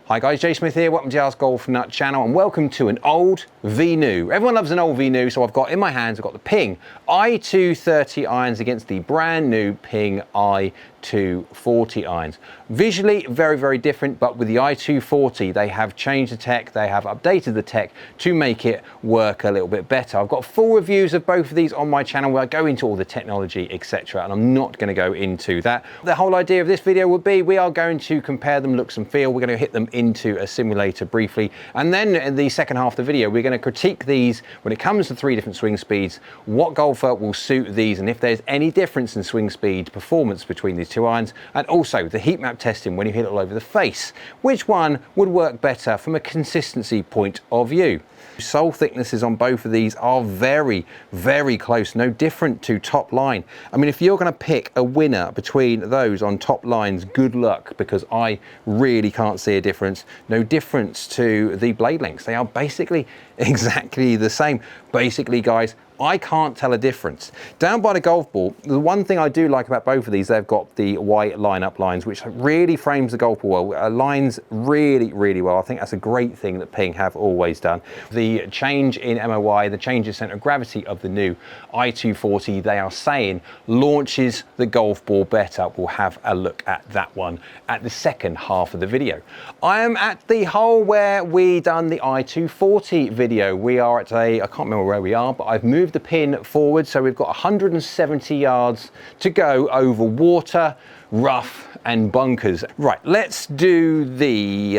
Hi guys, Jay Smith here, welcome to the AskGolfNut channel and welcome to an old v new. Everyone loves an old v new, so I've got in my hands, I've got the Ping i230 irons against the brand new Ping i240 irons. Visually very, very different, but with the i240 they have changed the tech, they have updated the tech to make it work a little bit better. I've got full reviews of both of these on my channel where I go into all the technology, etc. and I'm not going to go into that. The whole idea of this video would be we are going to compare them looks and feel, we're going to hit them into a simulator briefly, and then in the second half of the video we're going to critique these when it comes to three different swing speeds, what golfer will suit these and if there's any difference in swing speed performance between these two irons, and also the heat map testing when you hit it all over the face, which one would work better from a consistency point of view. Sole thicknesses on both of these are very, very close, no different to top line. I mean, if you're going to pick a winner between those on top lines, good luck, because I really can't see a difference. No difference to the blade lengths. They are basically exactly the same. Basically, guys, I can't tell a difference. Down by the golf ball, the one thing I do like about both of these, they've got the white line-up lines, which really frames the golf ball well. Lines really, really well. I think that's a great thing that Ping have always done. The change in MOI, the change in center of gravity of the new i240, they are saying launches the golf ball better. We'll have a look at that one at the second half of the video. I am at the hole where we done the i240 video. We are at I can't remember where we are, but I've moved the pin forward, so we've got 170 yards to go over water, rough and bunkers. Right, let's do the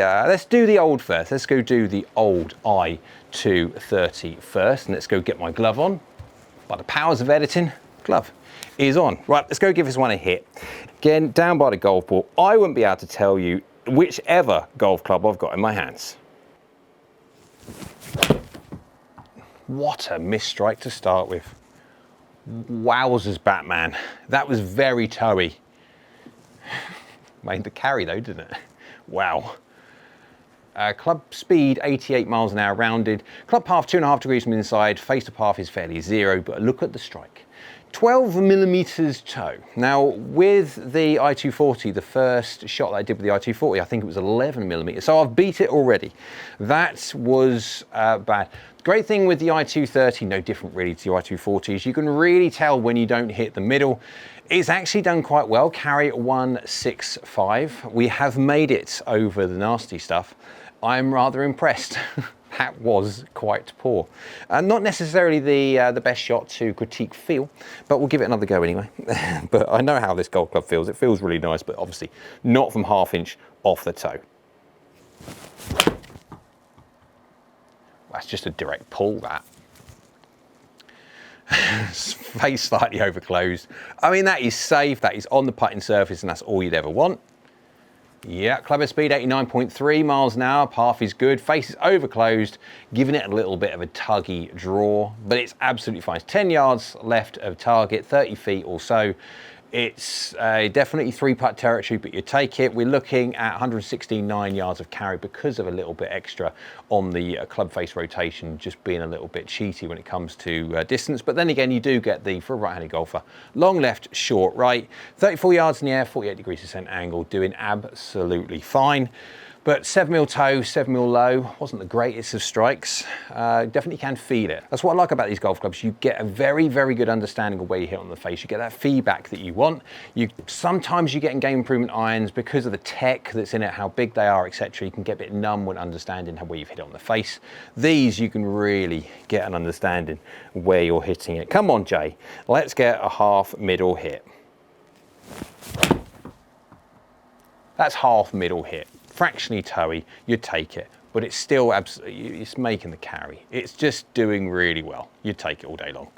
old first. Let's go do the old i230 first, and let's go get my glove on. By the powers of editing, glove is on. Right, let's go give this one a hit. Again, down by the golf ball, I wouldn't be able to tell you whichever golf club I've got in my hands. What a missed strike to start with. Wowzers, Batman. That was very toey. Made the carry though, didn't it? Wow. Club speed 88 miles an hour rounded. Club path 2.5 degrees from inside. Face to path is fairly zero, but look at the strike. 12 millimeters toe. Now with the i240, the first shot that I did with the i240, I think it was 11 millimeters. So I've beat it already. That was bad. Great thing with the i230, no different really to the i240, is you can really tell when you don't hit the middle. It's actually done quite well. Carry 165. We have made it over the nasty stuff. I'm rather impressed. That was quite poor. Not necessarily the best shot to critique feel, but we'll give it another go anyway. But I know how this golf club feels. It feels really nice, but obviously not from half inch off the toe. That's just a direct pull, that. Face slightly over closed. I mean, that is safe, that is on the putting surface, and that's all you'd ever want. Yeah, club head speed 89.3 miles an hour, path is good, face is over closed, giving it a little bit of a tuggy draw, but it's absolutely fine. It's 10 yards left of target, 30 feet or so. It's definitely three putt territory, but you take it. We're looking at 169 yards of carry because of a little bit extra on the club face rotation, just being a little bit cheaty when it comes to distance. But then again, you do get the, for a right-handed golfer, long left, short right, 34 yards in the air, 48 degrees descent angle, doing absolutely fine. But 7 mil toe, 7 mil low, wasn't the greatest of strikes. Definitely can feel it. That's what I like about these golf clubs. You get a very, very good understanding of where you hit on the face. You get that feedback that you want. Sometimes you get in game improvement irons because of the tech that's in it, how big they are, etc. You can get a bit numb when understanding where you've hit it on the face. These, you can really get an understanding where you're hitting it. Come on, Jay. Let's get a half middle hit. That's half middle hit. Fractionally toey, you take it, but it's still absolutely, it's making the carry. It's just doing really well. You take it all day long.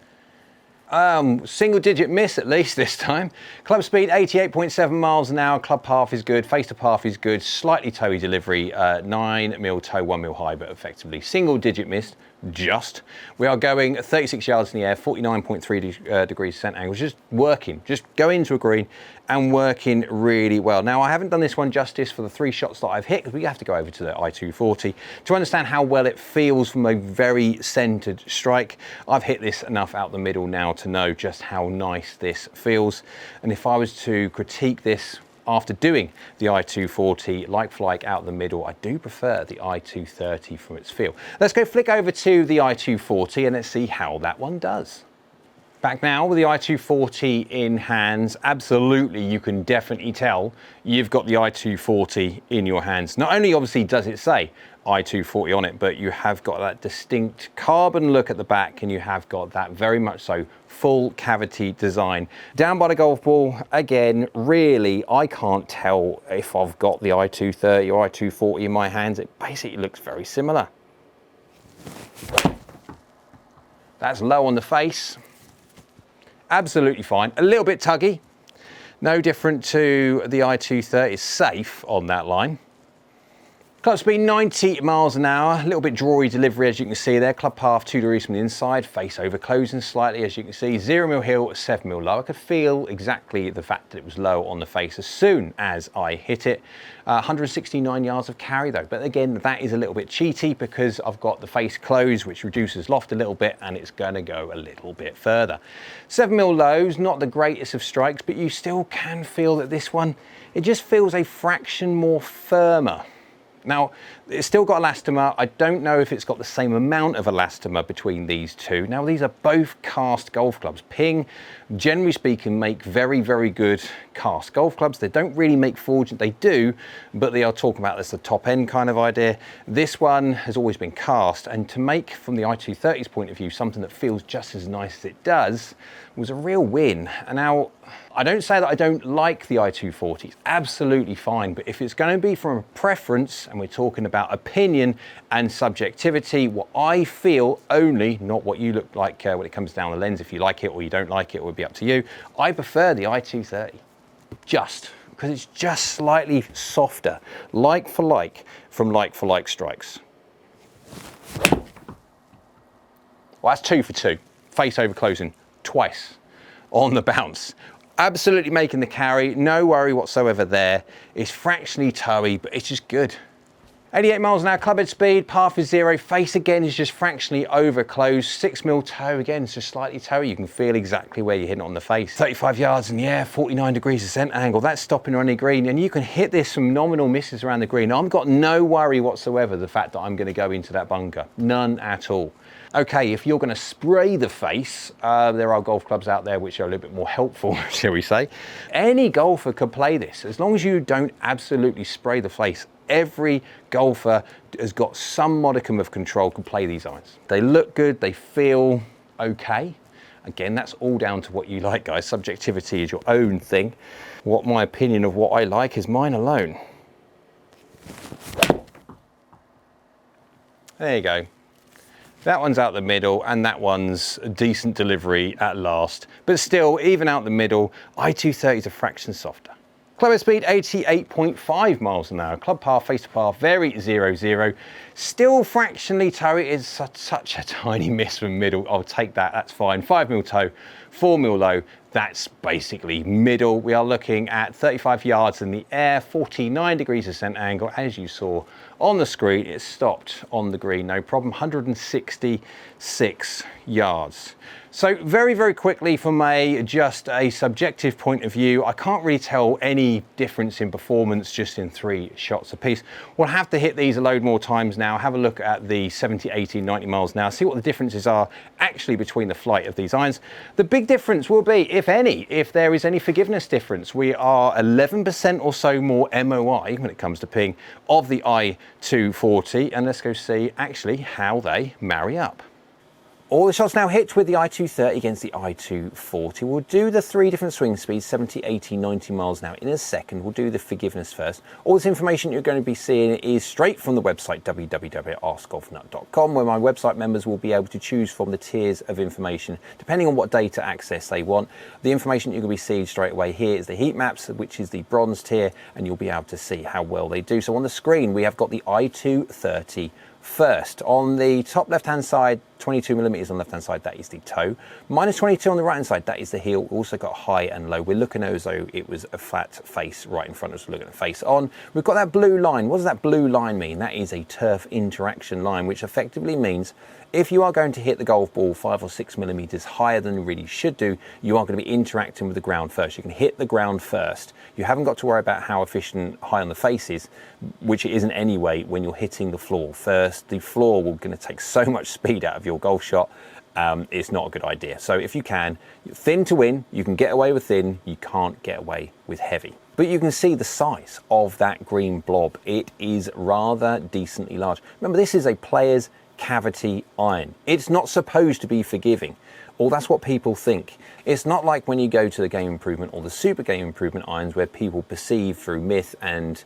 Single digit miss at least this time. Club speed 88.7 miles an hour, club path is good, face to path is good, slightly toey delivery, 9 mil toe, 1 mil high, but effectively single digit missed, just. We are going 36 yards in the air, 49.3 degrees descent angle, just working, just go into a green and working really well. Now, I haven't done this one justice for the 3 shots that I've hit, because we have to go over to the i240 to understand how well it feels from a very centered strike. I've hit this enough out the middle now to know just how nice this feels. And if I was to critique this after doing the i240 like for like out the middle, I do prefer the i230 from its feel. Let's go flick over to the i240 and let's see how that one does. Back now with the i240 in hands, absolutely you can definitely tell you've got the i240 in your hands. Not only obviously does it say i240 on it, but you have got that distinct carbon look at the back and you have got that very much so full cavity design. Down by the golf ball, again, really, I can't tell if I've got the i230 or i240 in my hands. It basically looks very similar. That's low on the face. Absolutely fine, a little bit tuggy, no different to the i230, it's safe on that line. Club speed 90 miles an hour, a little bit drawy delivery as you can see there, club path 2 degrees from the inside, face over closing slightly as you can see, 0 mil hill, 7 mil low. I could feel exactly the fact that it was low on the face as soon as I hit it. 169 yards of carry though, but again that is a little bit cheaty because I've got the face closed which reduces loft a little bit and it's going to go a little bit further. 7 mil lows, not the greatest of strikes, but you still can feel that this one, it just feels a fraction more firmer. Now, it's still got elastomer. I don't know if it's got the same amount of elastomer between these two. Now, these are both cast golf clubs. Ping, generally speaking, make very, very good cast golf clubs. They don't really make forged, they do, but they are talking about this, the top end kind of idea. This one has always been cast, and to make, from the i230's point of view, something that feels just as nice as it does, was a real win. And now, I don't say that I don't like the i240, it's absolutely fine, but if it's going to be from a preference, and we're talking about opinion and subjectivity, what I feel only, not what you look like when it comes down the lens, if you like it or you don't like it, it would be up to you. I prefer the i230, just because it's just slightly softer, like for like strikes. Well, that's 2 for 2, face over closing, twice on the bounce. Absolutely making the carry, no worry whatsoever there. It's fractionally towy, but it's just good. 88 miles an hour club head speed, path is 0, face again is just fractionally over closed, 6 mil toe again, it's just slightly towy, you can feel exactly where you're hitting it on the face. 35 yards and yeah, 49 degrees of center angle, that's stopping on the green, and you can hit this from nominal misses around the green. I've got no worry whatsoever the fact that I'm going to go into that bunker, none at all. Okay, if you're going to spray the face, there are golf clubs out there which are a little bit more helpful, shall we say. Any golfer could play this, as long as you don't absolutely spray the face. Every golfer has got some modicum of control, can play these irons. They look good, they feel okay. Again, that's all down to what you like, guys. Subjectivity is your own thing. What my opinion of what I like is mine alone. There you go. That one's out the middle and that one's a decent delivery at last. But still, even out the middle, i230 is a fraction softer. Club head speed 88.5 miles an hour. Club path, face to path, very 0-0. Still fractionally toe, it is such a tiny miss from middle. I'll take that, that's fine. 5 mil toe, 4 mil low. That's basically middle. We are looking at 35 yards in the air, 49 degrees of center angle. As you saw on the screen, it stopped on the green, no problem, 166 yards. So very, very quickly from just a subjective point of view, I can't really tell any difference in performance just in 3 shots apiece. We'll have to hit these a load more times now, have a look at the 70, 80, 90 miles now, see what the differences are actually between the flight of these irons. The big difference will be, if any, if there is any forgiveness difference. We are 11% or so more MOI when it comes to ping of the i240, and let's go see actually how they marry up. All the shots now hit with the i230 against the i240. We'll do the 3 different swing speeds, 70, 80, 90 miles an hour in a second. We'll do the forgiveness first. All this information you're going to be seeing is straight from the website www.AskGolfNut.com, where my website members will be able to choose from the tiers of information, depending on what data access they want. The information you're going to be seeing straight away here is the heat maps, which is the bronze tier, and you'll be able to see how well they do. So on the screen, we have got the i230 first. On the top left-hand side, 22 millimeters on the left-hand side, that is the toe. Minus 22 on the right-hand side, that is the heel. Also got high and low. We're looking as though it was a flat face right in front of us. We're looking at face on. We've got that blue line. What does that blue line mean? That is a turf interaction line, which effectively means if you are going to hit the golf ball 5 or 6 millimeters higher than you really should do, you are going to be interacting with the ground first. You can hit the ground first. You haven't got to worry about how efficient high on the face is, which it isn't anyway when you're hitting the floor first. The floor will going to take so much speed out of your golf shot. It's not a good idea. So if you can, thin to win, you can get away with thin, you can't get away with heavy. But you can see the size of that green blob. It is rather decently large. Remember, this is a player's cavity iron. It's not supposed to be forgiving, or that's what people think. It's not like when you go to the Game Improvement or the Super Game Improvement irons, where people perceive through myth and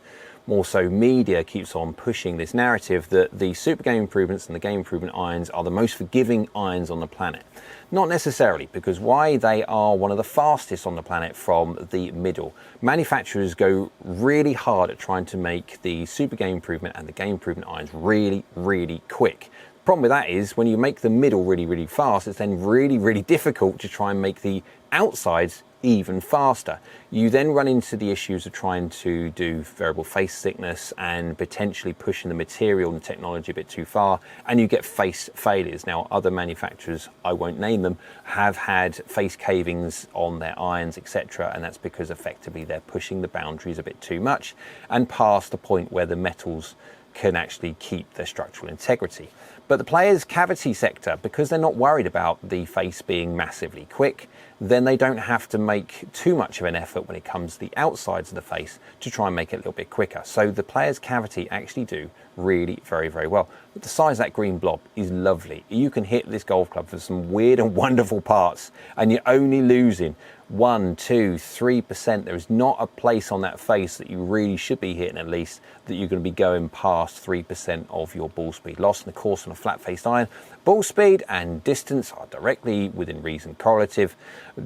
more so media keeps on pushing this narrative that the Super Game Improvements and the Game Improvement irons are the most forgiving irons on the planet. Not necessarily, because why? They are one of the fastest on the planet from the middle. Manufacturers go really hard at trying to make the Super Game Improvement and the Game Improvement irons really, really quick. Problem with that is when you make the middle really, really fast, it's then really, really difficult to try and make the outsides even faster. You then run into the issues of trying to do variable face thickness and potentially pushing the material and the technology a bit too far, and you get face failures. Now, other manufacturers, I won't name them, have had face cavings on their irons, etc., and that's because effectively they're pushing the boundaries a bit too much and past the point where the metals can actually keep their structural integrity. But the player's cavity sector, because they're not worried about the face being massively quick, then they don't have to make too much of an effort when it comes to the outsides of the face to try and make it a little bit quicker. So the player's cavity actually do really very, very well. But the size of that green blob is lovely. You can hit this golf club for some weird and wonderful parts, and you're only losing 1, 2, 3%. There is not a place on that face that you really should be hitting, at least, that you're going to be going past 3% of your ball speed loss. And of course, on a flat faced iron, ball speed and distance are directly within reason correlative.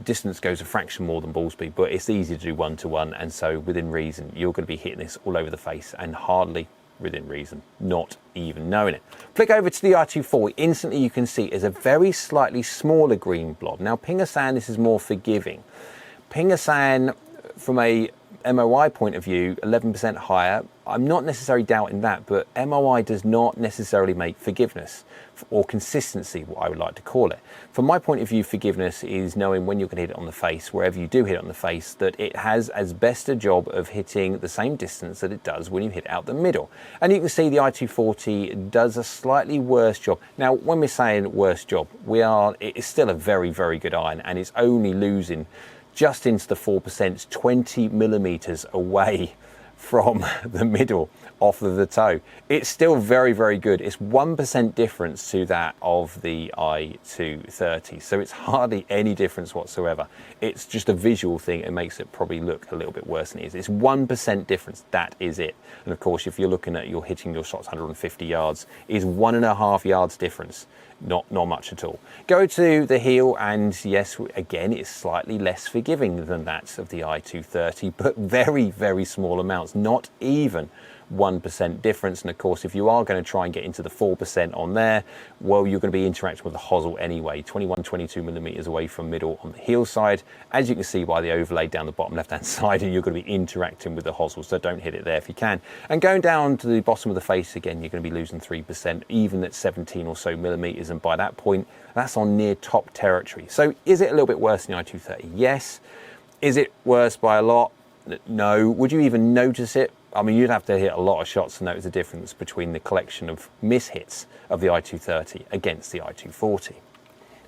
Distance goes a fraction more than ball speed, but it's easy to do 1-to-1, and so within reason you're going to be hitting this all over the face and hardly within reason, not even knowing it. Flick over to the i240, instantly you can see is a very slightly smaller green blob. Now Pingasan, this is more forgiving. Pingasan, from a MOI point of view, 11% higher. I'm not necessarily doubting that, but MOI does not necessarily make forgiveness or consistency, what I would like to call it. From my point of view, forgiveness is knowing when you're going to hit it on the face, wherever you do hit it on the face, that it has as best a job of hitting the same distance that it does when you hit it out the middle. And you can see the i240 does a slightly worse job. Now, when we're saying worse job, it's still a very, very good iron, and it's only losing just into the 4%, 20 millimeters away from the middle off of the toe. It's still very, very good. It's 1% difference to that of the i230. So it's hardly any difference whatsoever. It's just a visual thing. It makes it probably look a little bit worse than it is. It's 1% difference. That is it. And of course, if you're looking at you're hitting your shots 150 yards, is 1.5 yards difference. Not much at all. Go to the heel, and yes, again, it's slightly less forgiving than that of the i230, but very, very small amounts, not even 1% difference. And of course, if you are going to try and get into the 4% on there, well, you're going to be interacting with the hosel anyway, 22 millimeters away from middle on the heel side, as you can see by the overlay down the bottom left hand side, and you're going to be interacting with the hosel, so don't hit it there if you can. And going down to the bottom of the face again, you're going to be losing 3%, even at 17 or so millimeters, and by that point that's on near top territory. So is it a little bit worse than the i230? Yes. Is it worse by a lot? No. Would you even notice it? I mean, you'd have to hit a lot of shots to notice the difference between the collection of mishits of the i230 against the i240.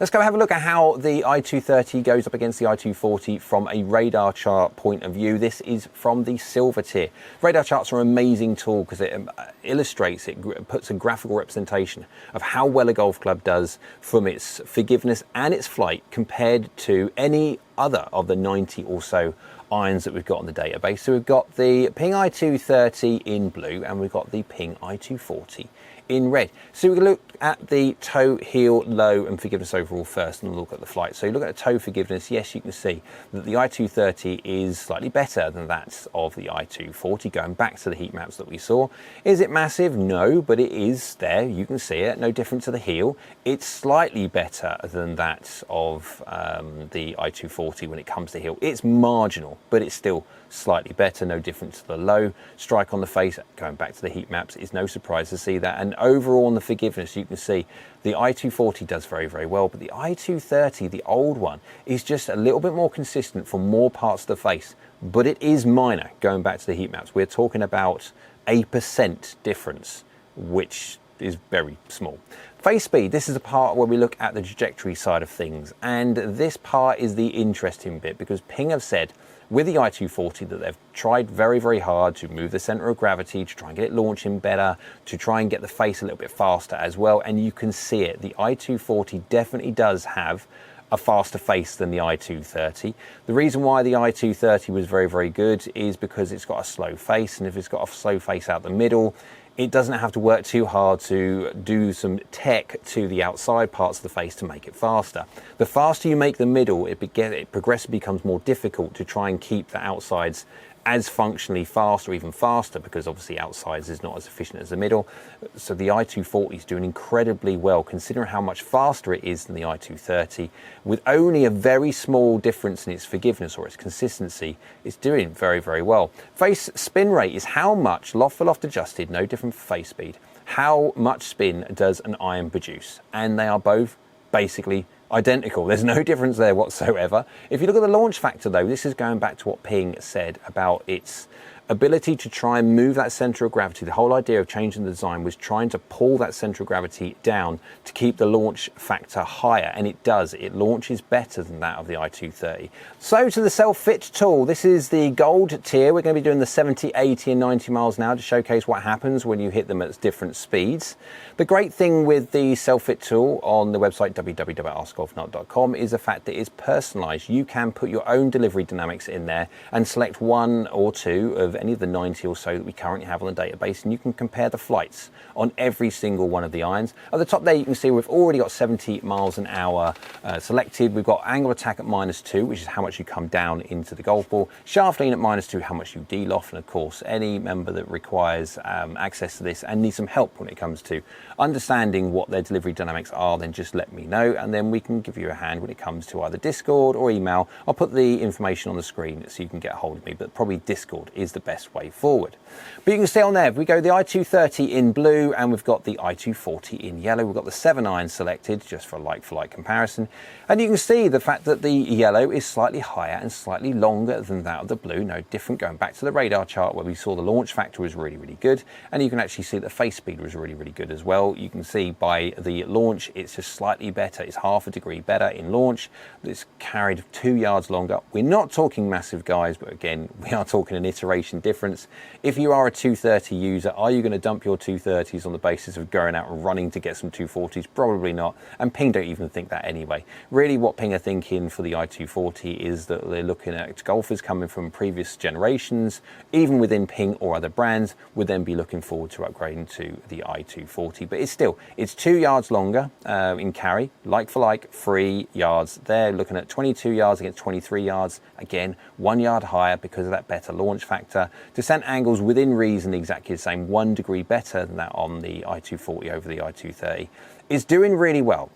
Let's go have a look at how the i230 goes up against the i240 from a radar chart point of view. This is from the silver tier. Radar charts are an amazing tool because it illustrates, it puts a graphical representation of how well a golf club does from its forgiveness and its flight compared to any other of the 90 or so irons that we've got on the database. So we've got the Ping i230 in blue and we've got the Ping i240 in red. So we look at the toe, heel, low and forgiveness overall first, and we'll look at the flight. So you look at the toe forgiveness, yes, you can see that the i230 is slightly better than that of the i240, going back to the heat maps that we saw. Is it massive? No, but it is there, you can see it, no different to the heel. It's slightly better than that of the i240 when it comes to heel. It's marginal, but it's still slightly better, no different to the low. Strike on the face, going back to the heat maps, is no surprise to see that. And overall on the forgiveness, you can see the i240 does very, very well, but the i230, the old one, is just a little bit more consistent for more parts of the face, but it is minor. Going back to the heat maps, we're talking about a % difference, which is very small. Face speed, this is a part where we look at the trajectory side of things, and this part is the interesting bit because Ping have said with the i240 that they've tried very, very hard to move the center of gravity, to try and get it launching better, to try and get the face a little bit faster as well, and you can see it. The i240 definitely does have a faster face than the i230. The reason why the i230 was very, very good is because it's got a slow face, and if it's got a slow face out the middle, it doesn't have to work too hard to do some tech to the outside parts of the face to make it faster. The faster you make the middle, it progressively becomes more difficult to try and keep the outsides as functionally fast or even faster, because obviously outsides is not as efficient as the middle. So the i240 is doing incredibly well considering how much faster it is than the i230. With only a very small difference in its forgiveness or its consistency, it's doing very, very well. Face spin rate is how much, loft for loft adjusted, no different for face speed, how much spin does an iron produce, and they are both basically identical. There's no difference there whatsoever. If you look at the launch factor though, this is going back to what Ping said about its ability to try and move that center of gravity. The whole idea of changing the design was trying to pull that center of gravity down to keep the launch factor higher, and it does. It launches better than that of the i230. So to the self-fit tool, this is the gold tier. We're going to be doing the 70, 80 and 90 miles an hour to showcase what happens when you hit them at different speeds. The great thing with the self-fit tool on the website www.askgolfnut.com is the fact that it's personalized. You can put your own delivery dynamics in there and select one or two of any of the 90 or so that we currently have on the database, and you can compare the flights on every single one of the irons. At the top there you can see we've already got 70 miles an hour selected. We've got angle attack at -2, which is how much you come down into the golf ball, shaft lean at -2, how much you de-loft, and of course any member that requires access to this and needs some help when it comes to understanding what their delivery dynamics are, then just let me know and then we can give you a hand when it comes to either Discord or email. I'll put the information on the screen so you can get a hold of me, but probably Discord is the best way forward. But you can see on there, if we go the i230 in blue and we've got the i240 in yellow, we've got the 7 iron selected just for a like-for-like comparison, and you can see the fact that the yellow is slightly higher and slightly longer than that of the blue. No different, going back to the radar chart where we saw the launch factor was really, really good, and you can actually see the face speed was really, really good as well. You can see by the launch it's just slightly better. It's half a degree better in launch. It's carried 2 yards longer. We're not talking massive, guys, but again we are talking an iteration difference. If you are a 230 user, are you going to dump your 230s on the basis of going out and running to get some 240s? Probably not, and Ping don't even think that anyway. Really what Ping are thinking for the i240 is that they're looking at golfers coming from previous generations, even within Ping or other brands, would then be looking forward to upgrading to the i240. But it's 2 yards longer in carry, like for like, 3 yards. They're looking at 22 yards against 23 yards. Again, 1 yard higher because of that better launch factor. Descent angles within reason exactly the same, 1 degree better than that on the i240 over the i230. It's doing really well.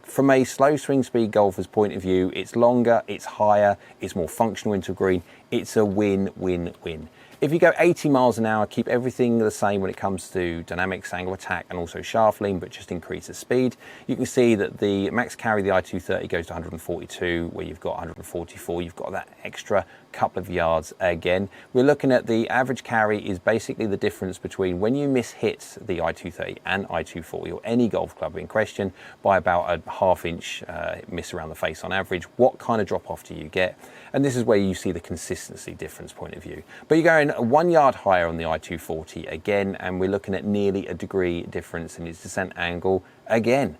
From a slow swing speed golfer's point of view, it's longer, it's higher, it's more functional into green. It's a win-win-win. If you go 80 miles an hour, keep everything the same when it comes to dynamics, angle attack, and also shaft lean, but just increase the speed. You can see that the max carry, the i230 goes to 142, where you've got 144. You've got that extra couple of yards again. We're looking at the average carry is basically the difference between when you miss hits the i230 and i240 or any golf club in question by about a ½ inch miss around the face on average. What kind of drop off do you get? And this is where you see the consistency difference point of view. But you're going 1 yard higher on the i240 again, and we're looking at nearly a degree difference in its descent angle again.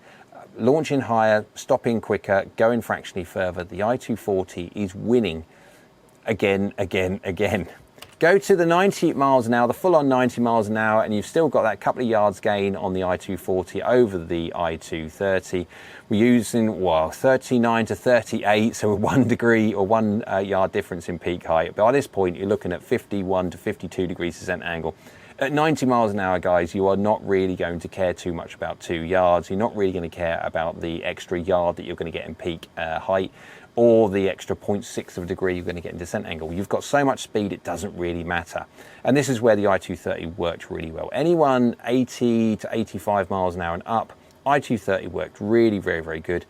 Launching higher, stopping quicker, going fractionally further. The i240 is winning again. Go to the 90 miles an hour, the full on 90 miles an hour, and you've still got that couple of yards gain on the i240 over the i230. We're using, well, 39 to 38, so 1 degree or 1 yard difference in peak height. But by this point, you're looking at 51 to 52 degrees descent angle. At 90 miles an hour, guys, you are not really going to care too much about 2 yards. You're not really going to care about the extra yard that you're going to get in peak height, or the extra 0.6 of a degree you're going to get in descent angle. You've got so much speed, it doesn't really matter. And this is where the i230 worked really well. Anyone 80 to 85 miles an hour and up, i230 worked really very good.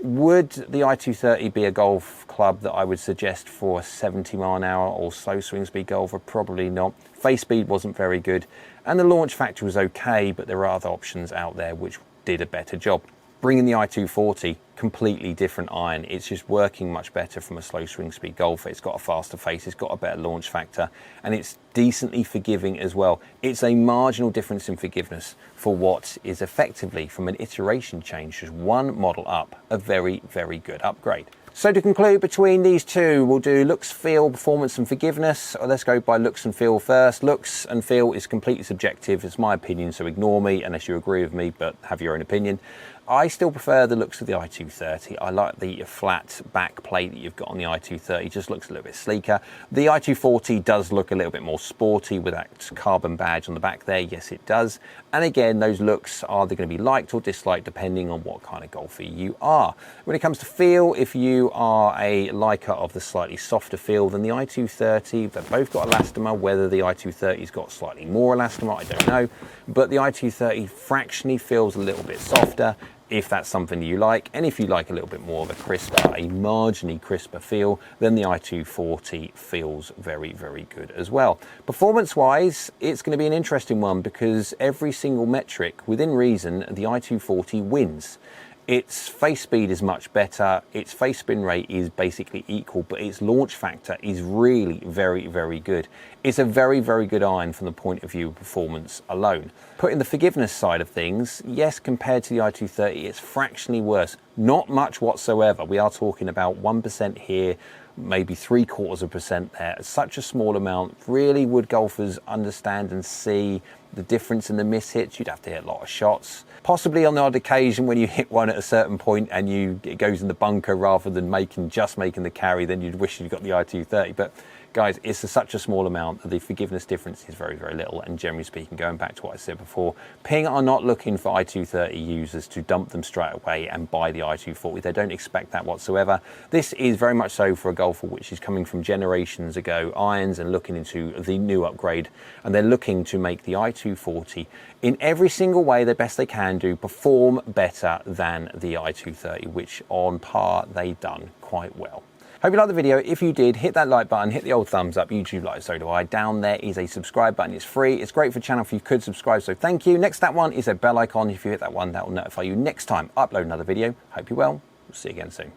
Would the i230 be a golf club that I would suggest for a 70 mile an hour or slow swing speed golfer? Probably not. Face speed wasn't very good, and the launch factor was okay, but there are other options out there which did a better job. Bringing the i240, completely different iron. It's just working much better from a slow swing speed golfer. It's got a faster face, it's got a better launch factor, and it's decently forgiving as well. It's a marginal difference in forgiveness for what is effectively, from an iteration change, just one model up, a very good upgrade. So to conclude between these two, we'll do looks, feel, performance and forgiveness. Let's go by looks and feel first. Looks and feel is completely subjective. It's my opinion, so ignore me unless you agree with me, but have your own opinion. I still prefer the looks of the i230. I like the flat back plate that you've got on the i230. It just looks a little bit sleeker. The i240 does look a little bit more sporty with that carbon badge on the back there. Yes, it does. And again, those looks are either going to be liked or disliked depending on what kind of golfer you are. When it comes to feel, if you are a liker of the slightly softer feel than the i230, they've both got elastomer. Whether the i230's got slightly more elastomer, I don't know. But the i230 fractionally feels a little bit softer, if that's something you like. And if you like a little bit more of a crisper, a marginally crisper feel, then the i240 feels very good as well. Performance wise, it's going to be an interesting one because every single metric within reason, the i240 wins. Its face speed is much better, its face spin rate is basically equal, but its launch factor is really very good. It's a very good iron from the point of view of performance alone. Putting the forgiveness side of things, yes, compared to the i230, it's fractionally worse. Not much whatsoever. We are talking about 1% here, maybe 0.75% there. It's such a small amount. Really, would golfers understand and see the difference in the miss hits? You'd have to hit a lot of shots. Possibly on the odd occasion when you hit one at a certain point and it goes in the bunker rather than just making the carry, then you'd wish you'd got the i230. But guys, it's such a small amount that the forgiveness difference is very little. And generally speaking, going back to what I said before, Ping are not looking for i230 users to dump them straight away and buy the i240. They don't expect that whatsoever. This is very much so for a golfer which is coming from generations ago irons and looking into the new upgrade, and they're looking to make the i240 in every single way the best they can do perform better than the i230, which on par they've done quite well. Hope you liked the video. If you did, hit that like button, hit the old thumbs up. YouTube likes, so do I. Down there is a subscribe button. It's free. It's great for the channel if you could subscribe, so thank you. Next to that one is a bell icon. If you hit that one, that will notify you next time I upload another video. Hope you're well. We'll see you again soon.